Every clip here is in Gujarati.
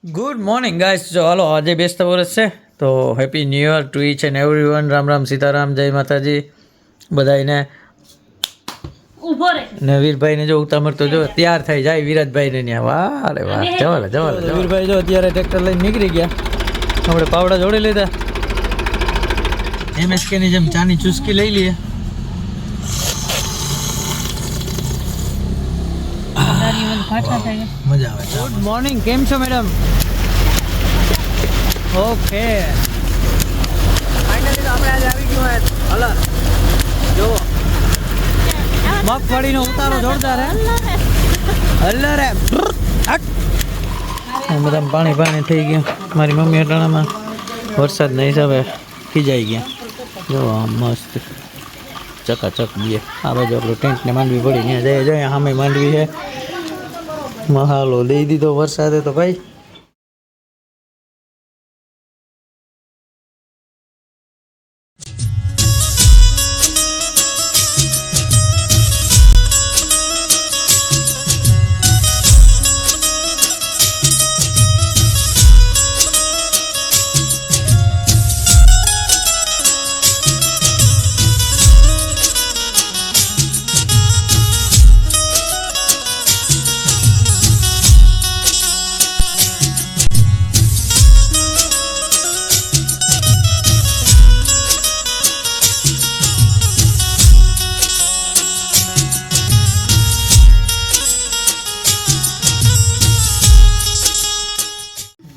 Good morning guys. જો હાલો આજે બેસતા વર્ષ છે તો happy new year to each and everyone. Ram Ram Sitaram, જય માતાજી બધાને. ને વીરભાઈને જો ઉતામર તો જો તૈયાર થઈ જાય વિરાજભાઈને ત્યાં. વાહ રે વાહ, જવાલે વીરભાઈ જો અત્યારે ટ્રેક્ટર લઈને નીકળી ગયા. આપણે પાવડા જોડી લીધા. MSK ની જેમ ચાની ચુસ્કી લઈ લઈએ. મજા આવે. ગુડ મોર્નિંગ, કેમ છો મેડમ? ઓકે, ફાઇનલી તો આપણે આજે આવી ગયું હે હલર. જો મગફળીનો ઉતારો જોરદાર હે. હલર હે. બધા પાણી પાણી થઈ ગયું. મારી મમ્મી અટાણામાં વરસાદના હિસાબે ખીજાઈ ગયા. જો મસ્ત ચકાચક દે. આ બાજુ આપણું ટેન્ટને માંડવી પડી, ત્યાં જઈએ જોઈએ સામે માંડવી છે. મહાલો દઈ દીધો વરસાદે તો ભાઈ.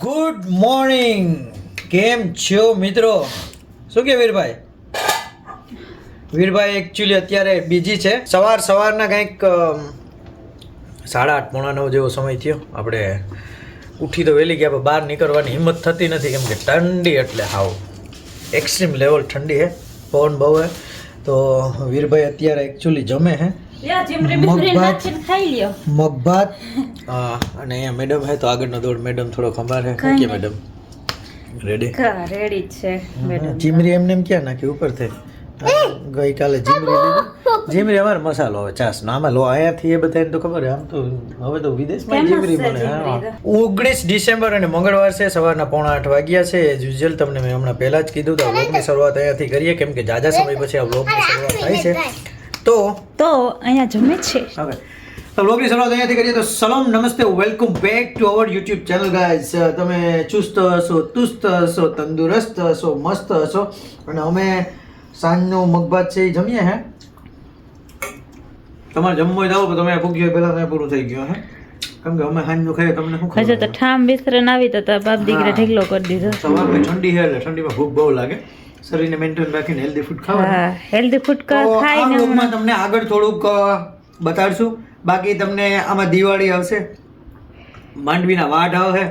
ગુડ મોર્નિંગ, કેમ છો મિત્રો? શું કે વીરભાઈ? વીરભાઈ એકચ્યુઅલી અત્યારે બીજી છે. સવારના કંઈક 8:30 પોણા 9 જેવો સમય થયો. આપણે ઉઠી તો વહેલી ગયા, પણ બહાર નીકળવાની હિંમત થતી નથી કેમ કે ઠંડી એટલે હાવ એક્સ્ટ્રીમ લેવલ ઠંડી છે, પવન બહુ છે. તો વીરભાઈ અત્યારે એકચ્યુઅલી જમે છે મગભાત. અને અહીંયા મેડમ હે તો આગળનો દોડ મેડમ થોડો ખંભાર છે. કે મેડમ રેડી છે મેડમ. જીમરી એમને એમ ક્યાં નાખી ઉપર થઈ ગઈકાલે જીમરી લીધી. જીમરી અમારે મસાલો હવે છાસ નો આમાં લો અહીંયાથી એ બધાને તો ખબર છે. આમ તો હવે તો વિદેશમાં જીમરી મળે. 19 ડિસેમ્બર અને મંગળવાર છે. સવારના 7:45 વાગ્યા છે. એઝ યુઝ્યુઅલ તમને મેં હમણાં પહેલા જ કીધું તો વ્લોગની શરૂઆત અહીંયાથી કરીએ કેમ કે જાજા સમય પછી આ વ્લોગની શરૂઆત થાય છે. તો અહીંયા જમે છે. હવે તો વ્લોગની શરૂઆત અહીંયાથી કરીએ તો સલામ નમસ્તે, welcome back to our YouTube channel guys. તમે ચુસ્ત હશો, તુસ્ત હશો, તંદુરસ્ત હશો, મસ્ત હશો. અને અમે સાંજનો મગભાત છે એ જમીએ હે. તમારે જમવું હોય તો તમે ભૂખ્યો પહેલા તમે પૂરું થઈ ગયું હે કેમ કે અમે સાંજનું ખાઈએ. તમને શું હજુ તો ઠામ વિસ્તરણ આવી તો બાપ દીકરા ઢેકલો કરી દીધો. સવારમાં ઠંડી છે એટલે ઠંડીમાં ભૂખ બહુ લાગે. શરીરને મેન્ટેન રાખીને હેલ્ધી ફૂડ ખાવાનું. હેલ્ધી ફૂડ ખાઈને હું તમને આગળ થોડુંક બતાડશું. બાકી તમને આમાં દિવાળી આવશે, માંડવીના વાડ આવે,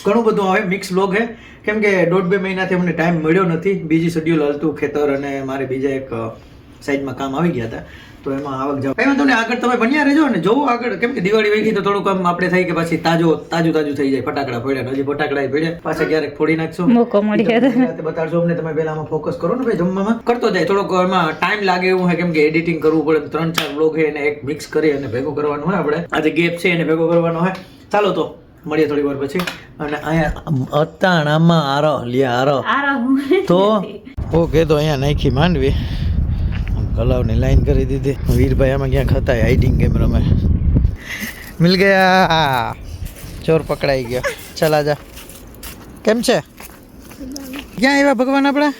ઘણું બધું આવે. મિક્સ વ્લોગ છે કેમ કે 1.5-2 મહિનાથી અમને ટાઈમ મળ્યો નથી. બીજી શેડ્યુલ હાલતું ખેતર અને મારે બીજા એક સાઈડમાં કામ આવી ગયા હતા તો એમાં આવક જાવ કઈ વાંધો નહીં. આગળ તમે બન્યા રહેજો ને જોવો આગળ કેમ કે દિવાળી વહી ગઈ તો થોડુંક આમ આપણે થાય કે પછી તાજું થઈ જાય. ફટાકડા ફોડ્યા, હજી ફટાકડા પડ્યા, પાછા ક્યારેક ફોડી નાખશો. મોકો મળી ગયા બતાડશો અમને. તમે પહેલા આમાં ફોકસ કરો ને ભાઈ, જમવામાં કરતો જાય. થોડોક એમાં ટાઈમ લાગે એવું છે કેમ કે એડિટિંગ કરવું પડે. 3-4 વ્લોગ છે એને એક મિક્સ કરી અને ભેગું કરવાનું હોય. આપણે આજે ગેપ છે એને ભેગો કરવાનો હોય. ચાલો તો મળીએ થોડી વાર પછી. અને અહીંયા અતાણામાં આરો તો ઓકે. તો અહીંયા નાખી માંડવી, કલાવની લાઈન કરી દીધી. વીરભાઈ આમાં ક્યાંક હતા હાઇડિંગ કેમેરામાં. મિલ ગયા, ચોર પકડાઈ ગયો. ચાલ આજા. કેમ છે? ક્યાં આવ્યા ભગવાન આપણે?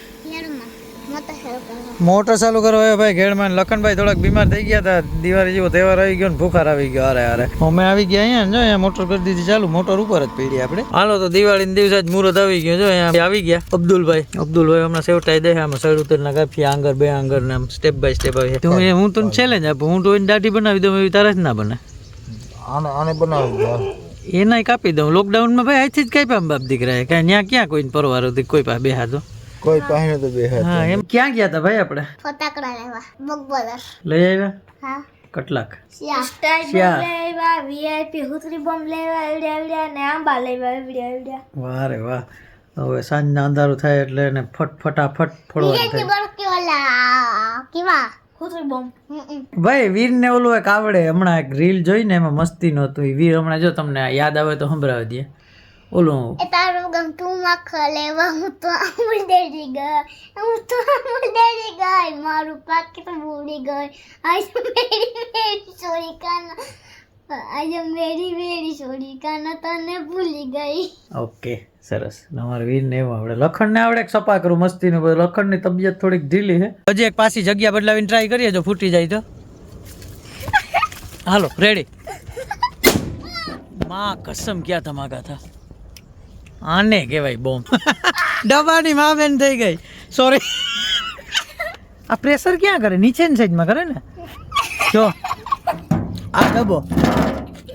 મોટર ચાલુ કરો હવે ભાઈ. ઘેડમાં લખનભાઈ થોડાક બીમાર થઈ ગયા હતા. દિવાળી જેવો તહેવાર આવી ગયો ને ભૂખાર આવી ગયો. અરે અમે આવી ગયા અહીંયા જો અહીંયા મોટર કરી દીધી ચાલુ. મોટર ઉપર જ પડી આપણે. હાલો તો દિવાળીના દિવસે જ મુહૂર્ત આવી ગયો. જો અહીંયા આવી ગયા અબ્દુલભાઈ હમણાં સેવટાઈ દે. આમાં સડ ઉતરના કાફિયા આંગર બે આંગર ને આમ સ્ટેપ બાય સ્ટેપ આવી. તો હું તને ચેલેન્જ આપું, હું તો એની દાઢી બનાવી દઉં એવી તારે જ ના બને. આને બનાવી દો, એનાય કાપી દઉં. લોકડાઉનમાં ભાઈ અહીંથી જ કાપ્યા બાપ દીકરા કાંઈ ક્યાં કોઈને પરવાર હતી કોઈ પાસે બેહાતો કોઈ પાસે તો બેહાતો. હા એમ ક્યાં ગયા હતા ભાઈ આપણે? ફટાકડા લેવા મગબોલર લઈ આવ્યા. હા કેટલાક? સ્ટાર બોમ્બ લેવા, વીઆઈપી હુતરી બોમ્બ લેવા, એવડ્યા ને આંબા લેવા, એવડ્યા. વાહ રે વાહ. હવે સાંજના અંધારું થાય એટલે એને ફટાફટ ફોડવાનું થાય. ભાઈ વીરને ઓલું એક આવડે. હમણાં એક રીલ જોઈને એમાં મસ્તી નહોતું. વીર હમણાં જો તમને યાદ આવે તો સંભળાવી દે. ઓલું એ તારું ગમ તું મખ લેવા હું તો અમૂલ ડેરી ગઈ મારું પાકી તો ભૂલી ગઈ આજ મેરી ચોરી કાના તને ભૂલી ગઈ. ઓકે સરસ. તમારે વીરને એવું આવડે, લખણને આવડે એક સપા કરું મસ્તીનું. લખણની તબિયત થોડીક ઢીલી છે. હજી એક પાછી જગ્યા બદલાવીને ટ્રાય કરીએ, જો ફૂટી જાય તો. હાલો રેડી. માં કસમ ક્યાં ધમાકા થા. આને કહેવાય બોમ્બ. ડબ્બાની માં બેન થઈ ગઈ. સોરી. આ પ્રેશર ક્યાં કરે? નીચેની સાઈડમાં કરે ને. જો આ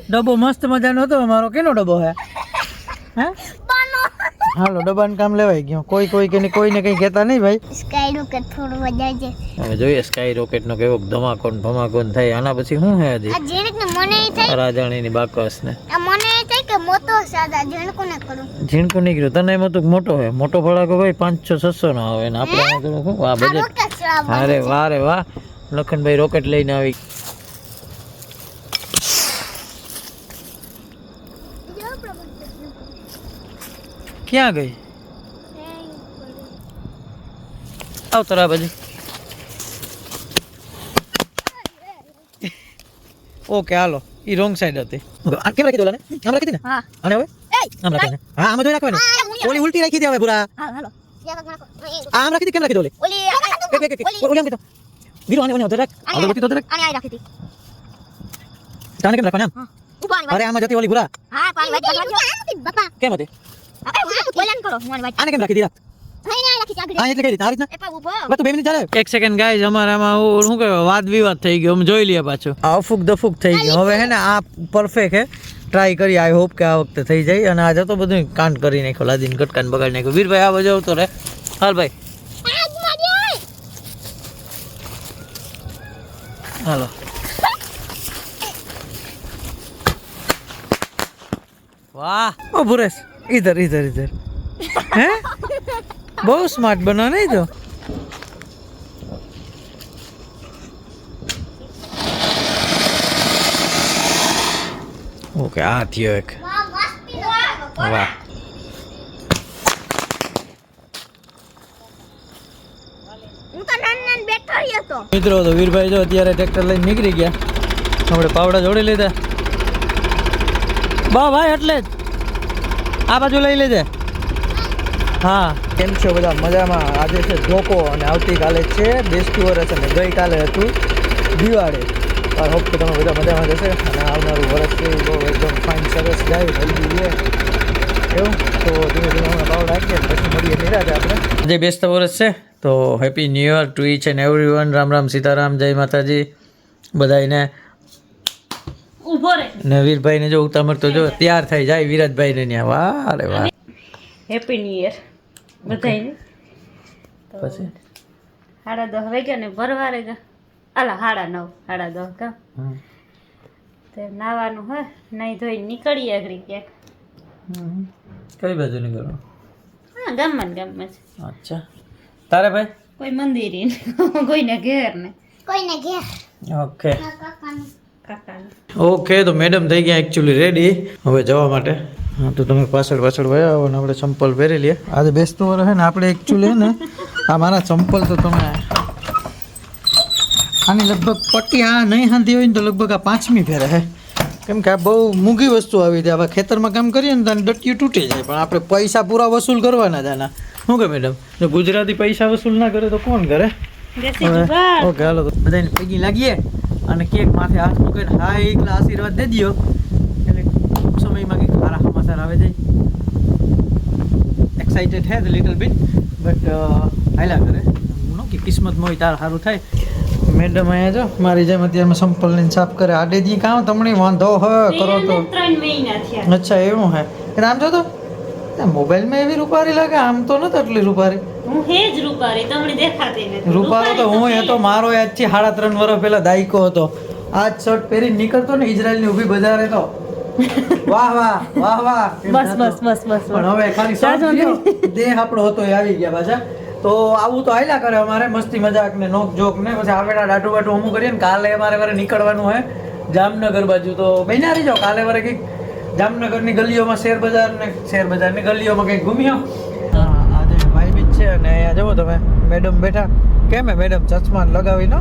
ડબ્બો મસ્ત મજાનો હતો અમારો. કેનો ડબ્બો હે? હે? હાલો ડબ્બાનું કામ લેવાય ગયો. કોઈને કંઈ કહેતા નહીં ભાઈ. સ્કાય રોકેટ થોડું વધારજે. હવે જોઈએ સ્કાય રોકેટનો કેવો ધમાકો ને ભમાકો ને થાય. આના પછી શું હે હજી? આ જેને મને એ થાય રાજાણીની બાકસ ને આ મને એ થાય કે મોટો સાદા જેણકો ને કરું. ઝીણકું નીકળ્યું. તને એમ હતું કે મોટો હોય. મોટો ફળાકો ભાઈ 500-600 નો આવે ને આપણે આ થોડું શું આ બજેટ. રોકેટ ચલાવવા અરે વાહ રે વાહ. લખનભાઈ રોકેટ લઈને આવી. ક્યાં ગઈ? આવતર આ બાજુ. ઓકે હાલો. ઈ રોંગ સાઈડ હતી. આ કેમ રાખી દો લાને? આમ રાખી દે ને. હા અને હવે આમ રાખી ને. હા આમ જોઈ રાખવાની. ઓલી ઉલટી રાખી દે હવે પૂરા. હા હાલો આમ રાખી દે. કેમ રાખી દો ઓલી? ઓલી ઓલી આમ કીધો. વીરો આને ઓને રાખ. આગળ ગતિ તો રાખ. આને આ રાખી દી. તાને કેમ રાખવાની આમ? ઉભાની અરે આમાં જતી ઓલી પૂરા. હા પાણી વાટ બાપા કેમ હતી? બોલન કરો હું વાટ આને કેમ રાખી દીધા? થઈને આ રાખી આગળ આ એટલે કઈ રીતે? આ રીતના? એ પા ઉભો બસ તું 2 મિનિટ ચાલે. એક સેકન્ડ ગાઈઝ, અમારામાં શું કહેવાય વાદ વિવાદ થઈ ગયો. અમે જોઈ લઈએ પાછું. અફુક દફુક થઈ ગયો. હવે હે ને આ પરફેક્ટ હે. ટ્રાય કરી. આઈ હોપ કે આ વખતે થઈ જાય. અને આજે તો બધું કાંડ કરી નાખ્યો. લાદીને કટકાને બગાડી નાખ્યો. વીરભાઈ આ બાજુ આવતો રે. હાલ ભાઈ હાલો. વાહ ઓ ભુરેશ, ઇધર હે બહુ સ્માર્ટ બનો નહીં તો. ઓકે આ થયો એક. વાહ હું તો નાન બેઠો રહ્યો તો. મિત્રો તો વીરભાઈ જો અત્યારે ટ્રેક્ટર લઈને નીકળી ગયા. આપણે પાવડા જોડી લીધા. બા ભાઈ એટલે જ આ બાજુ લઈ લેજે. હા કેમ છો બધા? મજામાં. આજે છે ધોકો અને આવતીકાલે છે બેસતું વરસ અને ગઈકાલે હતું દિવાળી. આઈ હોપ કે તમે બધા મજામાં જશે અને આવનારું વરસ કેવું બહુ એકદમ ફાઇન સરસ જાય જલ્દી એવું. તો ધીમે ધીમે હમણાં પાવડા રાખીએ પછી મળીએ નિરાતે આપણે. આજે બેસતા વરસ છે તો happy new year to each and everyone. Ram Ram Sitaram, જય માતાજી બધાને. ઊભો રે ને વીરભાઈને જો ઉતામળ તો જો તૈયાર થઈ જાય વિરાજભાઈને ત્યાં. વાહ રે વાહ. હેપી ન્યુ યર બધાયને. પછી 10:30 વાગ્યા ને ભરવારે જા. આલા 9:30 10:30 કા તે નાવાનું હોય. નહીં ધોઈ નીકળીએ આગળ ક્યાંક. કઈ બાજુ નીકળો? હા ગામમાં જ છે. અચ્છા તારે ભાઈ? કોઈ મંદિરે ને કોઈને ઘેર ને કોઈને ઘેર ઓકે કાકાનું કાકાને. ઓકે તો મેડમ થઈ ગયા એકચ્યુઅલી રેડી હવે જવા માટે. હા તો તમે પાછળ વયા આવો ને આપણે ચંપલ પહેરી લઈએ. આજે બેસતું વરસ છે ને આપણે એકચ્યુઅલી ને આ મારા ચંપલ તો તમે આની લગભગ પટ્ટી આ નહીં હાંધી હોય ને તો લગભગ આ 5મી ફેરે છે. કેમ કે આ બહુ મૂંઘી વસ્તુ આવી જાય. હવે ખેતરમાં કામ કરીએ ને તો ડટ્ટીયું તૂટી જાય. પણ આપણે પૈસા પૂરા વસૂલ કરવાના જ આના. શું કે મેડમ? જો ગુજરાતી પૈસા વસૂલ ના કરે તો કોણ કરે? ઓકે હાલો તો બધાને પૈકી લાગીએ અને કેક માથે હાથ મૂકીને હા એકલા આશીર્વાદ દે દો એટલે ટૂંક સમયમાં કંઈક સારા સમાચાર આવે જાય. એક્સાઇટેડ હે લિટલ બીટ બટ હાલ્યા કરે. નો કે કિસ્મતમાં હોય તાર સારું થાય. મેડમ અહીંયા જો મારી જેમ અત્યારમાં સંપલ લઈને સાફ કરે. આડે દી કાં તમને વાંધો હ કરો તો. 3 મહિના થયા. અચ્છા એવું હે. એટલે આમ જો તો મોબાઈલમાં એવી રૂપારી લાગે. આમ તો નથી એટલી રૂપારી. હું હેજ રૂપારી તમને દેખાતી નથી. રૂપારો તો હું હતો. મારો આજથી 3.5 વર્ષ પહેલા દાયકો હતો. આ શર્ટ પહેરી નીકળતો ને ઇઝરાયલની ઊભી બજારે તો વાહ વાહ વાહ વાહ. બસ પણ હવે ખાલી શર્ટ થયો, દેહ આપણો હતો એ આવી ગયા પાછા. તો આવું તો હાલ્યા કરે અમારે મસ્તી મજાક ને નોક જોક ને પછી આવેલા ડાટું બાટું અમુક કરીએ ને. કાલે અમારે નીકળવાનું હોય જામનગર બાજુ. તો બન્યા રહી જાઓ. કાલે વારે કંઈક જામનગરની ગલીઓમાં શેર બજારની ગલીઓમાં કંઈક ઘૂમ્યો. આજે ભાઈ બીજ છે અને અહીંયા જુઓ તમે મેડમ બેઠા. કેમ મેડમ ચશ્મા લગાવી નો?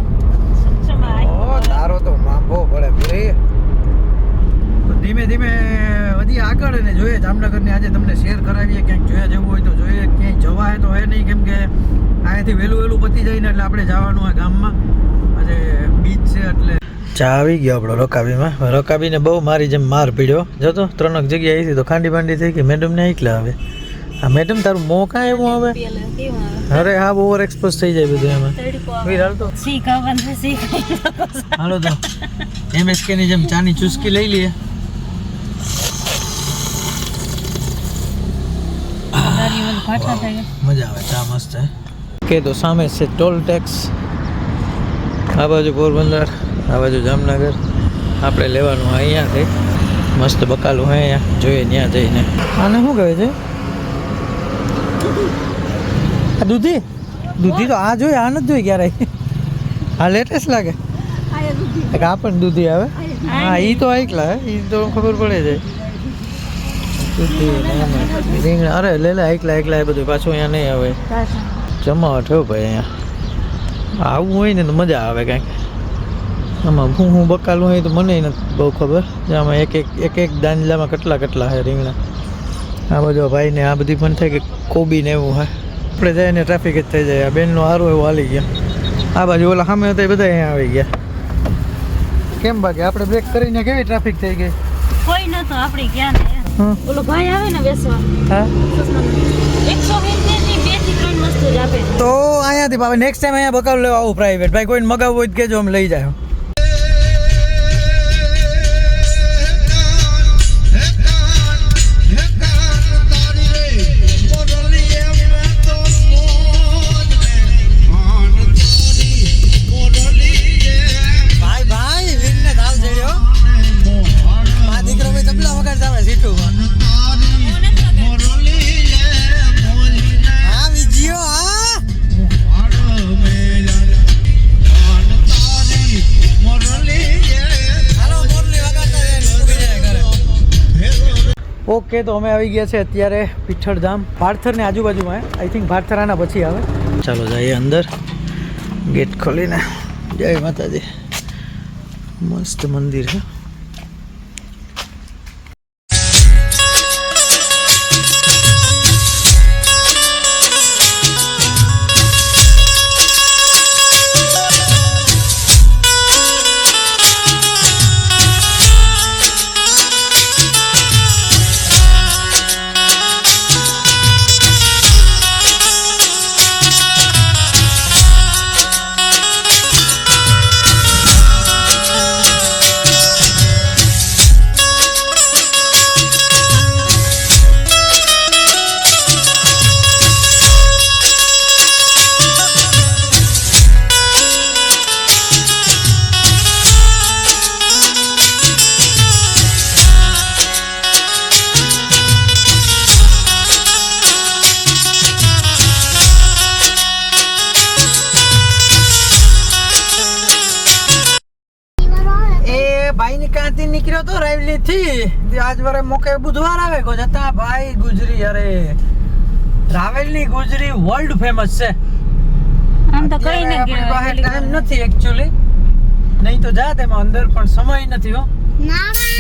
ઓ તારો તો માંબો પડે ભાઈ. ધીમે ધીમે વધી આગળ અને જોઈએ જામનગરની આજે તમને શેર કરાવીએ. ક્યાંક જોયા જવું હોય તો જોઈએ. ક્યાંય જવાય તો હે નહીં, કેમ કે અહીંયાથી વહેલું પતી જાય ને એટલે આપણે જવાનું હોય ગામમાં. આજે બીચ છે એટલે ચા આવી ગયો આપણો રકાબીમાં. રકાબીને બહુ મારી જેમ માર પીડ્યો. જતો 3 જગ્યાએ આવી તો ખાંડી બાંડી થઈ ગઈ. મેડમને એકલા આવે. હા મેડમ તારું મોં કાંઈ એવું આવે? અરે હા ઓવર એક્સપોઝ થઈ જાય બધું એમાં. હાલો તો MSK ની જેમ ચાની ચુસ્કી લઈ લઈએ. મજા આવે, ચા મસ્ત છે. કે તો સામે છે ટોલ ટેક્સ. આ બાજુ પોરબંદર, આ બાજુ જામનગર. આપણે લેવાનું અહીંયાથી. મસ્ત બકાલું હોય અહીંયા, જોઈએ ત્યાં જઈને. આને શું કહે છે? આ દૂધી તો આ જોઈએ, આ નથી જોઈ ક્યારેય. આ લેટેસ્ટ લાગે. આ પણ દૂધી આવે. હા એ તો એકલા એ તો ખબર પડે છે. રીંગણા અરે લે એકલા એ બધું પાછું અહીંયા નહીં આવે. જમાવટ હોય ભાઈ અહીંયા. આવું હોય ને તો મજા આવે કાંઈક. આમાં હું બકાલું હોય તો મને નથી બહુ ખબર. આમાં એક દાંજલામાં કેટલા છે રીંગણા. આ બધો ભાઈને આ બધી પણ થાય કે કોબી ને એવું હોય. આપણે જાય ને ટ્રાફિક જ થઈ જાય. આ બેનનો હારો એવું હાલી ગયા. આ બાજુ ઓલા સામે હતા એ બધા અહીંયા આવી ગયા. કેમ બાકી આપણે બ્રેક કરીને કેવી ટ્રાફિક થઈ ગઈ? કોઈ નતો આપણે ગયા ને. ઓલો ભાઈ આવે ને બેસવા. હા 120 ની 2 થી 3 વસ્તુ જ આપે. તો અહીંયાથી બાબા નેક્સ્ટ ટાઈમ અહીંયા બકાલું લેવા આવું પ્રાઇવેટ. ભાઈ કોઈને મગાવવું હોય તો કહેજો, અમે લઈ જાય. ઓકે તો અમે આવી ગયા છે અત્યારે પીઠળધામ. ભારથરની આજુબાજુમાં આઈ થિંક ભારથર આના પછી આવે. ચાલો જઈએ અંદર. ગેટ ખોલીને. જય માતાજી. મસ્ત મંદિર છે. નીકળ્યો તો રાયવલી થી. આજ વારે મોકે બુધવાર આવે કો જતા ભાઈ ગુજરી. અરે રાવેલની ગુજરી વર્લ્ડ ફેમસ છે. આમ તો કઈ ન આપણી પાસે ટાઈમ નથી એકચ્યુઅલી. નહીં તો જાત એમાં અંદર પણ સમય નથી હો.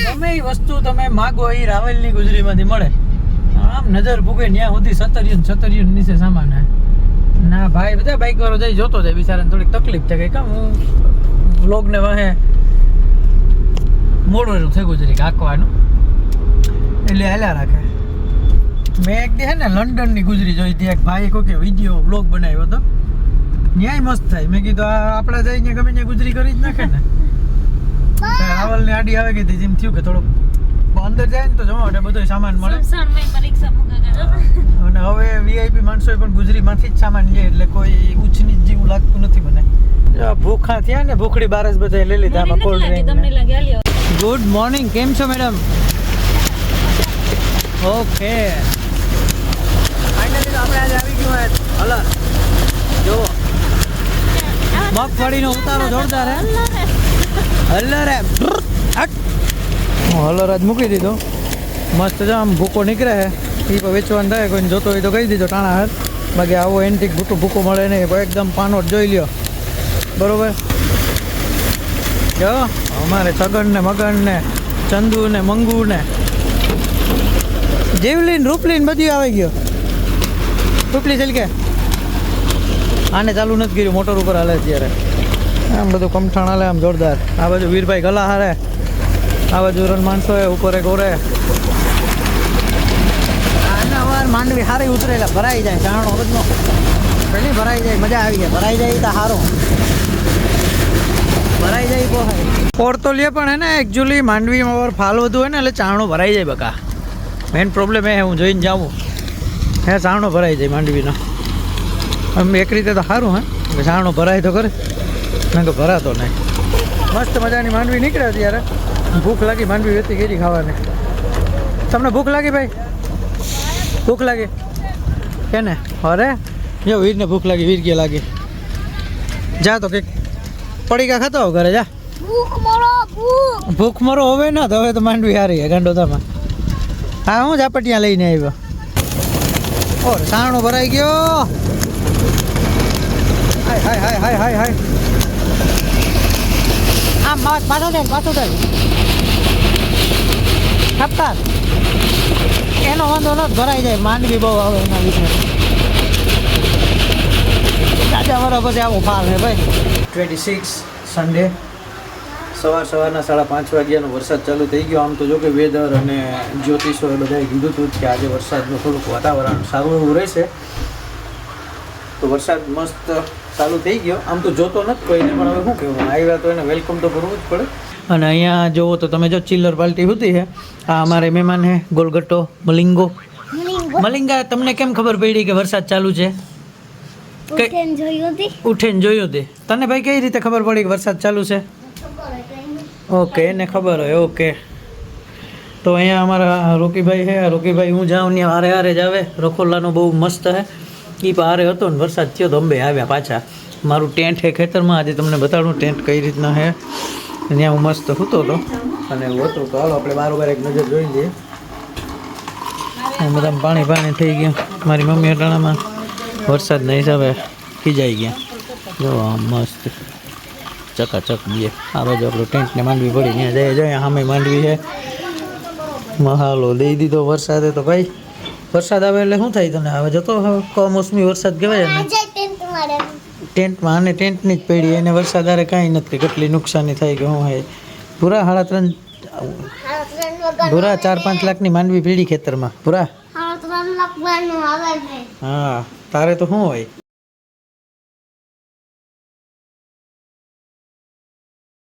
ગમે એ વસ્તુ તમે માગો એ રાવેલની ગુજરીમાંથી મળે. આમ નજર ભૂગે ત્યાં સુધી સતરિયું નીચે સામાન હે. ના ભાઈ બધા બાઈક વાળો જઈ જોતો જાય. બિચારાને થોડીક તકલીફ છે. કઈ કામ હું વ્લોગને વાહે મોડું થઈ ગુજરી કાકવાનું એટલે હાલ્યા રાખે. મેં એક દી હે ને લંડનની ગુજરી જોઈ હતી. એક ભાઈ કોઈ વિડીયો વ્લોગ બનાવ્યો હતો. ન્યાય મસ્ત થાય. મેં કીધું આ આપણા જઈને ગમે ત્યાં ગુજરી કરી જ નાખે ને. રાવલની આડી આવે ગઈ જેમ થયું કે થોડુંક અંદર જાય ને તો જવા માટે બધો સામાન મળે. અને હવે VIP માણસોએ પણ ગુજરીમાંથી જ સામાન લે એટલે કોઈ ઊંચ નીચ જેવું લાગતું નથી મને. ભૂખા થયા ને ભૂખડી બારસ બધા લઈ લીધા. આમાં કોલ્ડ ડ્રિંક. Good morning. કેમ છો મેડમ? ઓકે ફાઇનલી તો આપણે આજે આવી ગયું હોય હલર. જુઓ મગફળીનો ઉતારો જોરદાર હે. હલર હે હલર આજ મૂકી દીધો. મસ્ત જો આમ ભૂકો નીકળે છે એ પણ વેચવાનું થાય, કોઈને જોતો હોય તો કહી દીધો ટાણા હાથ. બાકી આવો એન્ટિક ભૂકો મળે નહીં, એકદમ પાનોટ જોઈ લ્યો. બરોબર. જો અમારે છગન ને મગન ને ચંદુ ને મંગુ ને જીવલીન રૂપલીન બધી આવી ગયો. રૂપલી ચાલ કે આને ચાલુ નથી કર્યું, મોટર ઉપર હાલે ત્યારે આમ બધું કમઠાણ હાલે આમ જોરદાર. આ બાજુ વીરભાઈ ગલા હારે, આ બાજુ રન માણસો ઉપર ગોરે. આના વાર માંડવી હારી ઉતરેલા ભરાઈ જાય, ચાણો બધો પેલી ભરાઈ જાય, મજા આવી જાય. ભરાઈ જાય તો સારું, ભરાઈ જાય પોહાય. પોર તો લે પણ હે ને એકચ્યુઅલી માંડવીમાં ઓર ફાલ વધુ હોય ને એટલે ચાણો ભરાઈ જાય બકા. મેઇન પ્રોબ્લેમ એ હું જોઈને જાઉં હે, ચાણો ભરાઈ જાય માંડવીનો. આમ એક રીતે તો સારું હે, ચાણો ભરાય તો કરે, મેં તો ભરાતો નહીં. મસ્ત મજાની માંડવી નીકળે ત્યારે. ભૂખ લાગી, માંડવી વેતી ગઈ ખાવાની. તમને ભૂખ લાગી ભાઈ? ભૂખ લાગી કે ને? અરે જો વીરને ભૂખ લાગી, વીર કે લાગી. જા તો કંઈક પડીકા ખાતો હોવ ઘરે, જા. ભૂખ મરો હવે ના તો હવે તો માંડવી હારી હે ગાંડોદામાં. હા હું ઝાપટિયા લઈને આવ્યો. ઓર સાણો ભરાઈ ગયો. હાય હાય હાય હાય હાય હાય. આમ પાછો દે, પાછો દે. ખપતા એનો વાંધો ન ભરાઈ જાય, માંડવી બહુ આવે એના વિશે. તાજા વરો પછી આવો ફાલ હે ભાઈ. 26 સન્ડે સવારના 5:30 વાગ્યાનો વરસાદ ચાલુ થઈ ગયો. આમ તો જો કે વેધર અને જ્યોતિષોએ બધાએ કીધું હતું કે આજે વરસાદનું થોડુંક વાતાવરણ સારું એવું રહેશે. તો વરસાદ મસ્ત ચાલુ થઈ ગયો. આમ તો જોતો નથી કોઈને, પણ હવે શું કહેવું, આવ્યા તો એને વેલકમ તો કરવું જ પડે. અને અહીંયા જુઓ તો તમે જો ચિલ્લર પાર્ટી હોતી છે. આ અમારે મહેમાન હે ગોલગટ્ટો મલિંગો. મલિંગા, તમને કેમ ખબર પડી કે વરસાદ ચાલુ છે? ઉઠીને જોયું હતી. તને ભાઈ કઈ રીતે ખબર પડી કે વરસાદ ચાલુ છે? ઓકે, એને ખબર હોય. ઓકે, તો અહીંયા અમારા રોકીભાઈ છે. રોકીભાઈ હું જાઉં ત્યાં હારે હારે જ આવે. રખોલાનો બહુ મસ્ત છે. એ પણ હારે હતો ને વરસાદ થયો તો અંબે આવ્યા પાછા. મારું ટેન્ટ છે ખેતરમાં, આજે તમને બતાડું ટેન્ટ કઈ રીતના છે. ત્યાં હું મસ્ત સૂતો હતો અને એવું હતું. તો હાલો આપણે બારોબાર એક નજર જોઈ લઈએ. બધામાં પાણી થઈ ગયું. મારી મમ્મી અટાણામાં વરસાદના હિસાબે ખીજાઈ ગયા. જો આમ મસ્ત ચકાચક દે. આ બાજુ આપણું ટેન્ટને માંડવી પડી, ત્યાં જાય જાય સામે માંડવી છે. મહાલો દઈ દીધો વરસાદે. તો ભાઈ વરસાદ આવે એટલે શું થાય તને? હવે જતો કમોસમી વરસાદ કહેવાય ને. ટેન્ટમાં અને ટેન્ટની જ પડી, એને વરસાદ આરે કાંઈ નથી. કેટલી નુકસાની થાય કે શું હોય. પૂરા 4-5 લાખની માંડવી પીડી ખેતરમાં. પૂરા હા, તારે તો શું હોય.